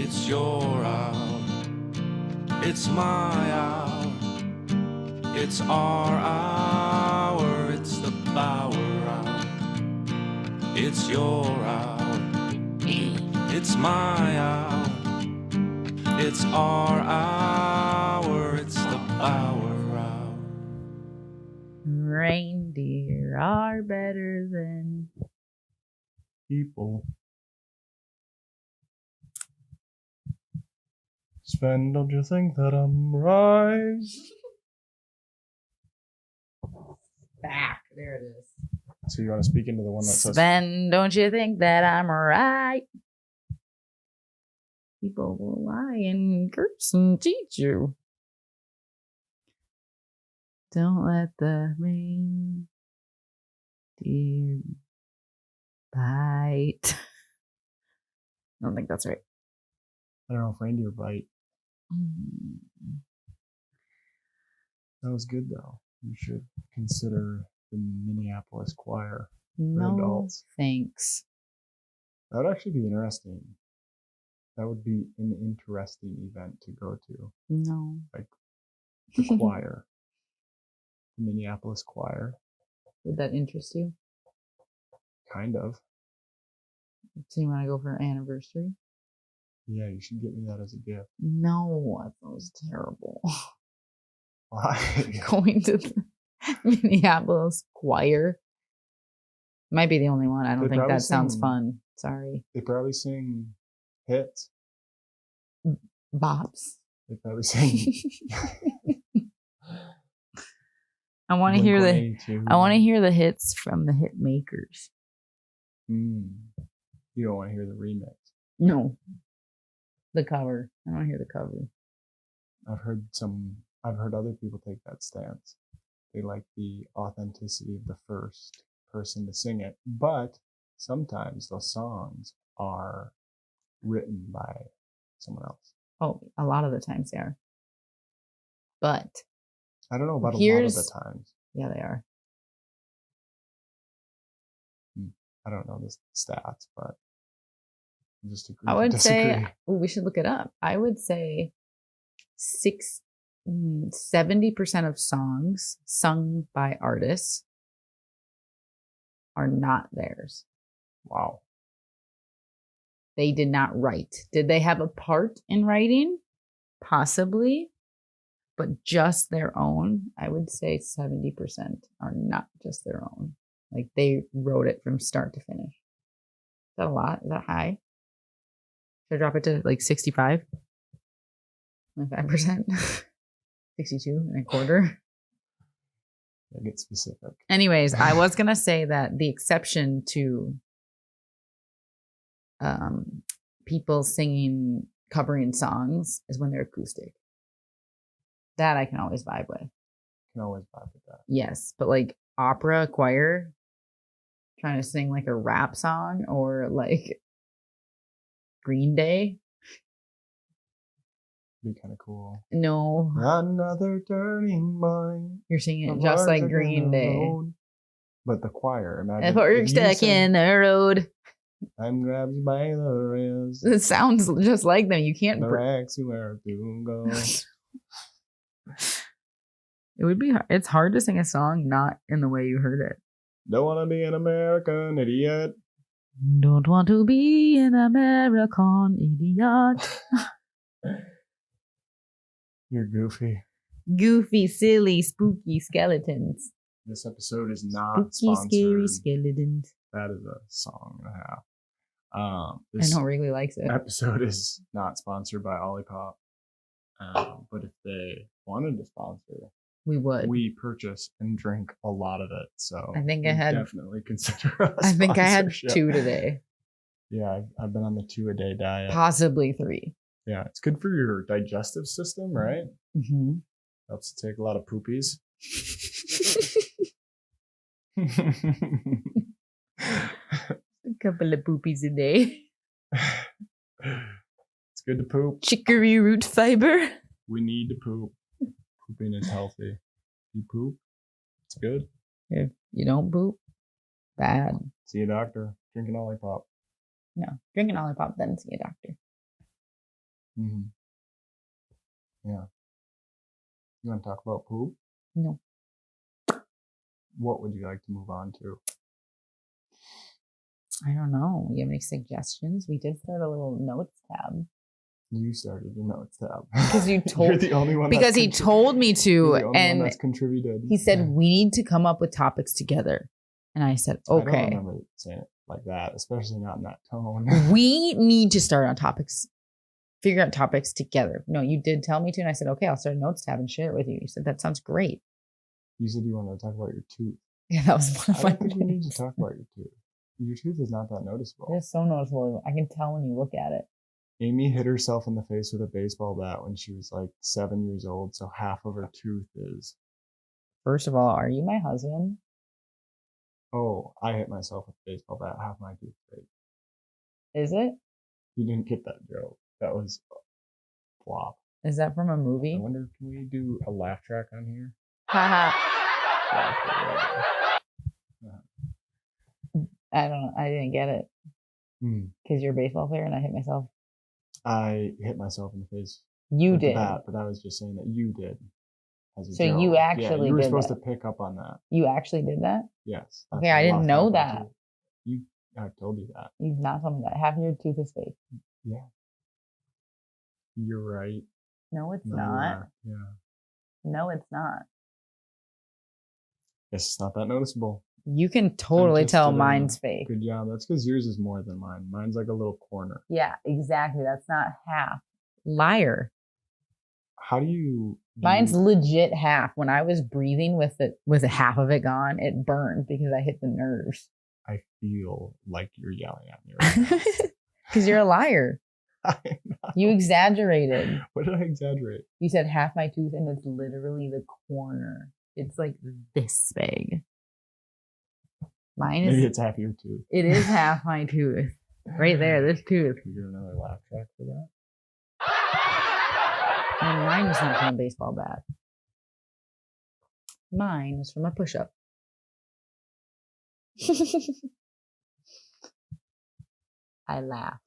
It's your hour. It's my hour. It's our hour. It's the Bauer hour. It's your hour. It's my hour. It's our hour. It's the Bauer hour. Reindeer are better than People. Sven, don't you think that I'm right? back. There it is. So you want to speak into the one that says Sven, don't you think that I'm right? People will lie and curse and teach you. Don't let the reindeer bite. I don't think that's right. I don't know if reindeer bite. That was good though. You should consider the Minneapolis choir for No, adults. thanks. That would actually be interesting. That would be an interesting event to go to. No. The choir. The Minneapolis choir. Would that interest you? Kind of. So you want to go for an anniversary? Yeah, you should get me that as a gift. No, that was terrible. Why? Going to the Minneapolis choir. Might be the only one. I don't They think probably that sounds sing- fun. Sorry. They probably sing hits. Bops. They probably sing. I want to hear the Blink-182. hits from the hit makers. You don't want to hear the remix. No. The cover. I don't want to hear the cover. I've heard other people take that stance. They like the authenticity of the first person to sing it, but sometimes those songs are written by someone else. Oh, a lot of the times they are. But I don't know about a lot of the times. yeah, they are. I don't know the stats, but I'll just agree. I would to disagree. say we should look it up. I would say 70% of songs sung by artists are not theirs. Wow. They did not write. Did they have a part in writing? Possibly. But just their own, I would say 70% are not just their own. Like they wrote it from start to finish. Is that a lot? Is that high? Should I drop it to like 65? 5%? 62.25%? I get specific. Anyways, I was going to say that the exception to people singing, covering songs is when they're acoustic. That I can always vibe with. Can always vibe with that. Yes, but like opera choir trying to sing like a rap song or like Green Day. Be kind of cool. No. Another turning point. You're singing it just like Green Day. But the choir, imagine. If we're stuck in the road. I'm grabbed you by the wrist. It sounds just like them. You can't. Directs you where to go. It would be. It's hard to sing a song not in the way you heard it. Don't want to be an American idiot. Don't want to be an American idiot. You're goofy. Goofy, silly, spooky skeletons. This episode is not Spooky, sponsored. scary skeletons. That is a song and a half. I This know Wrigley likes it. episode is not sponsored by Olipop. But if they wanted to sponsor, We would. we purchase and drink a lot of it. So I think I we'd had- definitely consider a I think I had sponsorship. 2 today. Yeah, I've been on the 2-a-day diet. Possibly 3. Yeah, it's good for your digestive system, right? Mm-hmm. Helps to take a lot of poopies. A couple of poopies a day. It's good to poop. Chicory root fiber. We need to poop. Pooping is healthy. You poop, it's good. If you don't poop, bad. See a doctor. Drink an Olipop. No, drink an Olipop, then see a doctor. Mm-hmm. Yeah. You want to talk about poop? No. What would you like to move on to? I don't know. You have any suggestions? We did start a little notes tab. You started the notes tab. Because you told You're the only one. Because he told me You're to, the only one and that's contributed. he said we need to come up with topics together. And I said, I don't okay. remember saying it like that, especially not in that tone. We need to start on topics, figure out topics together. No, you did tell me to, and I said, okay, I'll start a notes tab and share it with you. You said, that sounds great. You said you wanted to talk about your tooth. Yeah, that was one of I my don't think we need to talk about your tooth. Your tooth is not that noticeable. It's so noticeable. I can tell when you look at it. Aimee hit herself in the face with a baseball bat when she was like 7 years old, so half of her tooth is. First of all, are you my husband? Oh, I hit myself with a baseball bat, half my tooth fake. Is it? You didn't get that joke. That was a flop. Is that from a I movie? wonder, can we do a laugh track on here? Haha. I don't know. I didn't get it. Because you're a baseball player and I hit myself. I hit myself in the face. You with did. The bat, but I was just saying that you did. As a So joke. you actually you were did supposed that. to pick up on that. You actually did that? Yes. Okay, I didn't know that. I've told you that. You've not told me that. Half of your tooth is fake. Yeah. You're right. No, it's No, not. Yeah. No, it's not. Guess it's not that noticeable. You can totally tell did a mine's fake. Good job. That's because yours is more than mine. Mine's like a little corner. Yeah, exactly. That's not half. Liar. How do you? Mine's legit half. When I was breathing with half of it gone, it burned because I hit the nerves. I feel like you're yelling at me right now. Because you're a liar. You exaggerated. What did I exaggerate? You said half my tooth, and it's literally the corner. It's like this big. Mine is. Maybe it's half your tooth. It is half my tooth. Right there, this tooth. Can we get another laugh track for that? And mine was not from a baseball bat. Mine was from a push-up. I laughed.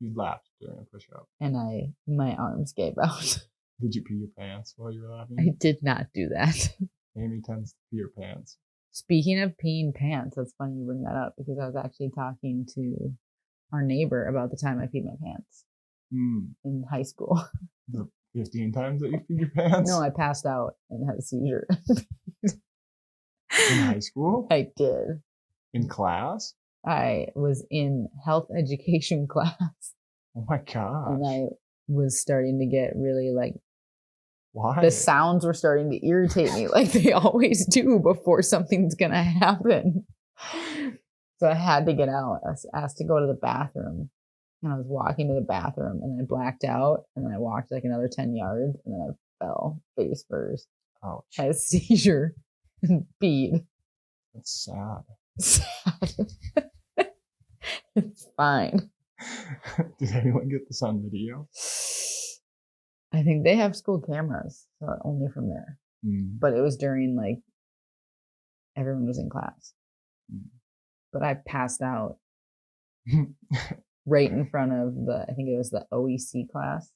You laughed during a push-up. And my arms gave out. Did you pee your pants while you were laughing? I did not do that. Aimee tends to pee her pants. Speaking of peeing pants, that's funny you bring that up because I was actually talking to our neighbor about the time I peed my pants in high school. The 15 times that you peed your pants? No, I passed out and had a seizure. In high school? I did. In class? I was in health education class. Oh my gosh. And I was starting to get really like, why? The sounds were starting to irritate me like they always do before something's going to happen. So I had to get out. I was asked to go to the bathroom. And I was walking to the bathroom and I blacked out. And then I walked like another 10 yards and then I fell face first. Ouch. Had a seizure and peed. That's sad. Sad. It's fine. Did anyone get this on video? I think they have school cameras, so only from there. But it was during like everyone was in class. But I passed out right in front of I think it was the OEC class,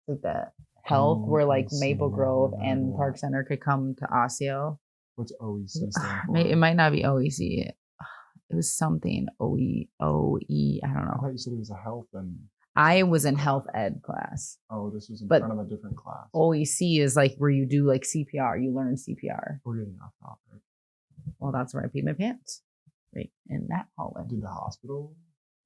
like the health, where like Maple Grove and Park Center could come to Osseo. What's OEC stand for? It might not be OEC. It was something OE. I don't know. I thought you said it was a health and. I was in health ed class. Oh, this was in front of a different class. OEC is like where you do like CPR. You learn CPR. We're getting off topic. Well, that's where I peed my pants. Right in that hallway. Did the hospital?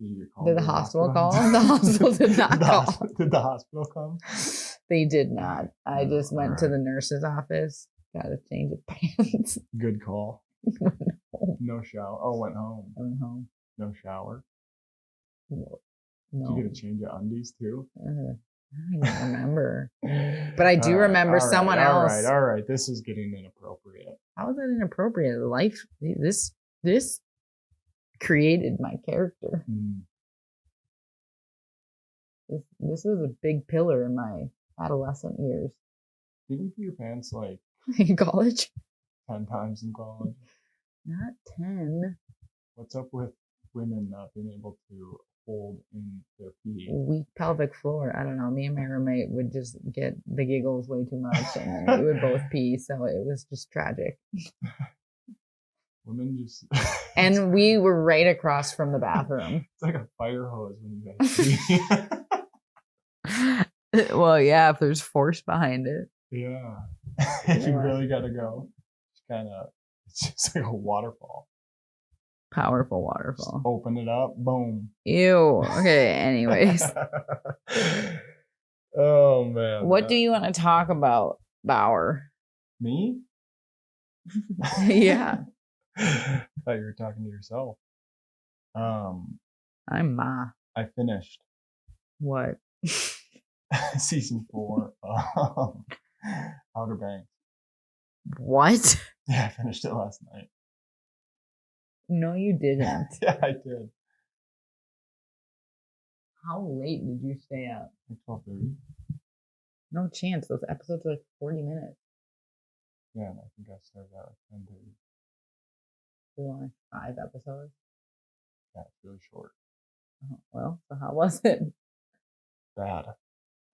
Did the hospital call? The hospital did not call. Did the hospital come? They did not. I just went to the nurse's office. Got a change of pants. Good call. Went home. No shower. Oh, went home. I went home. No shower. No. Did you get a change of undies too? I don't remember. But I do remember someone else. All right. This is getting inappropriate. How is that inappropriate? Life, this created my character. This was a big pillar in my adolescent years. Did you pee your pants like in college? 10 times in college? Not 10. What's up with women not being able to hold in their pee. Weak pelvic floor. I don't know. Me and my roommate would just get the giggles way too much, and then we would both pee. So it was just tragic. Women just. And we were right across from the bathroom. It's like a fire hose when you guys pee. Well, yeah, if there's force behind it. Yeah. If you really gotta go, it's just like a waterfall. Powerful Just waterfall. open it up, boom. Ew. Okay, anyways. Oh man. What do you want to talk about, Bauer? Me? Yeah. I thought you were talking to yourself. I'm Ma. I finished What? season 4 of Outer Banks. What? Yeah, I finished it last night. No, you didn't. Yeah, I did. How late did you stay up? Like 12:30. No chance. Those episodes are like 40 minutes. Yeah, and I think I started at like 10:30. There were only 5 episodes. Yeah, it's really short. Oh, well, so how was it? Bad.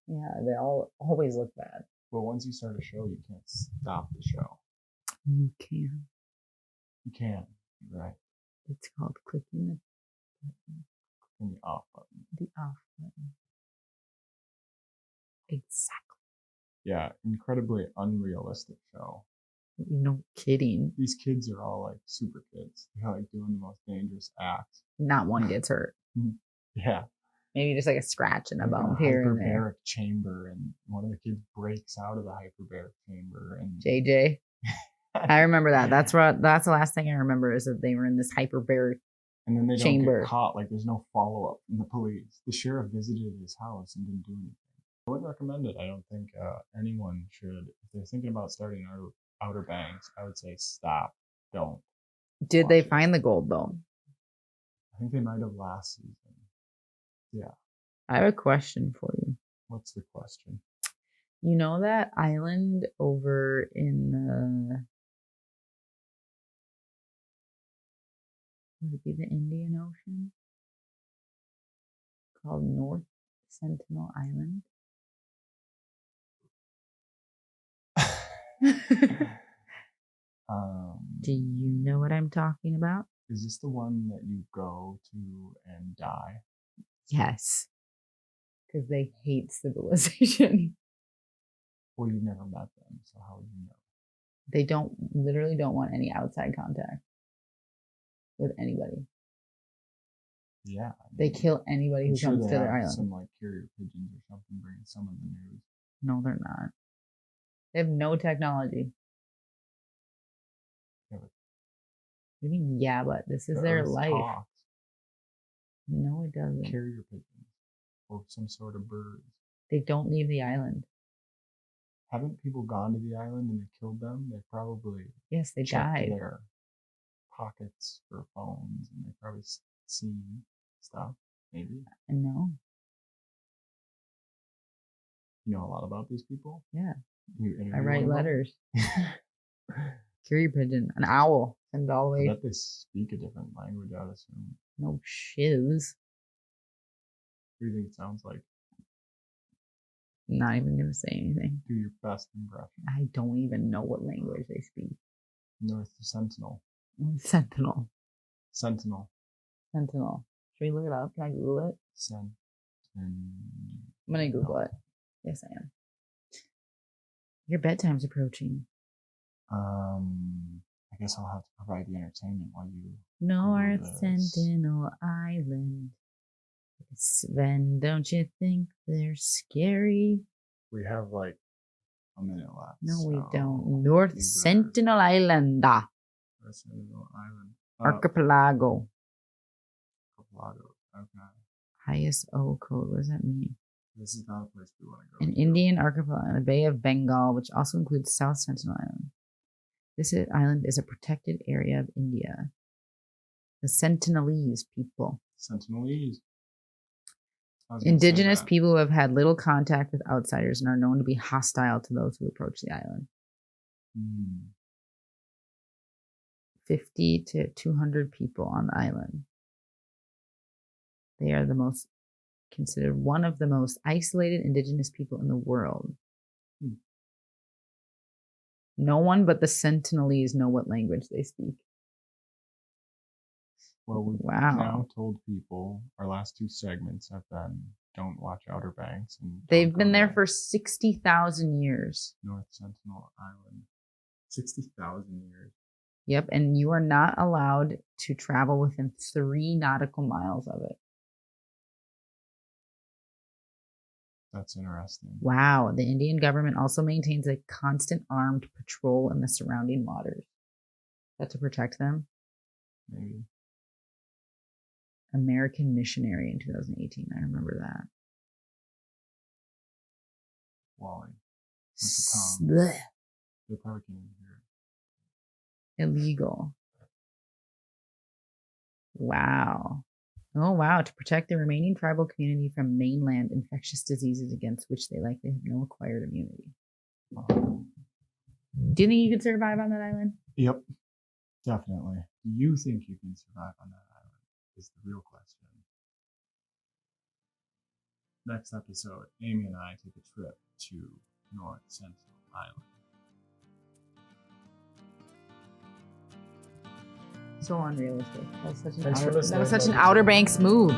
Yeah, they all always look bad. But once you start a show, you can't stop the show. You can. You can, right? It's called clicking In the off button. the off button. Exactly. Yeah, incredibly unrealistic show. No kidding. These kids are all like super kids. They're like doing the most dangerous acts. Not one gets hurt. Yeah. Maybe just like a scratch and a Like bump in a here and there. hyperbaric chamber, and one of the kids breaks out of the hyperbaric chamber, and JJ. I remember that. That's the last thing I remember is that they were in this hyperbaric and then they don't chamber. get caught. Like there's no follow up from the police. The sheriff visited his house and didn't do anything. I wouldn't recommend it. I don't think anyone should. If they're thinking about starting Outer Banks, I would say stop. Don't. Did they watch it. find the gold though? I think they might have last season. Yeah. I have a question for you. What's the question? You know that island over in the would it be the Indian Ocean? Called North Sentinel Island. Do you know what I'm talking about? Is this the one that you go to and die? Yes. Because they hate civilization. Well, you've never met them, so how would you know? They literally don't want any outside contact with anybody. Yeah. They kill anybody who comes to their island. Some like carrier pigeons or something bringing some of the news. No, they're not. They have no technology. Yeah, but What do you mean, yeah, but this is their Earth life. talks. No, it doesn't. Carrier pigeons or some sort of birds. They don't leave the island. Haven't people gone to the island and they killed them? They probably Yes, they checked died. their pockets for phones, and they probably seen stuff. Maybe No. you know a lot about these people. Yeah. You I interview write one of them? letters. Carrier pigeon, an owl, send all the I way. bet they speak a different language. I would assume. No shiz. What do you think it sounds like? Not even gonna say anything. Do your best impression. I don't even know what language they speak. North Sentinel. Sentinel. Sentinel. Sentinel. Should we look it up? Can I Google it? I'm gonna Google it. Yes, I am. Your bedtime's approaching. I guess I'll have to provide the entertainment while you. North this. Sentinel Island. Sven, don't you think they're scary? We have like a minute left. No, we so don't. North Sentinel Island. North Sentinel Island. Archipelago. Archipelago. Okay. Highest O code. What does that mean? This is not a place we want to go. An Indian archipelago in the Bay of Bengal, which also includes South Sentinel Island. This island is a protected area of India. The Sentinelese people. Sentinelese. Indigenous people who have had little contact with outsiders and are known to be hostile to those who approach the island. 50 to 200 people on the island. They are considered one of the most isolated indigenous people in the world. No one but the Sentinelese know what language they speak. Well, we've Wow. now told people, our last 2 segments have been, don't watch Outer Banks. And They've don't been go there to for 60,000 years. North Sentinel Island. 60,000 years. Yep, and you are not allowed to travel within 3 nautical miles of it. That's interesting. Wow. The Indian government also maintains a constant armed patrol in the surrounding waters. Is that to protect them? Maybe. American missionary in 2018. I remember that. Wally. What's the tongue? Blech. They probably can't even hear it. Illegal. Wow. Oh, wow. To protect the remaining tribal community from mainland infectious diseases against which they likely have no acquired immunity. Oh. Do you think you could survive on that island? Yep. Definitely. Do you think you can survive on that island? Is the real question. Next episode, Aimee and I take a trip to North Sentinel Island. So unrealistic. That was such an Thanks for Outer, listening. that was such an Love you. Outer Banks move.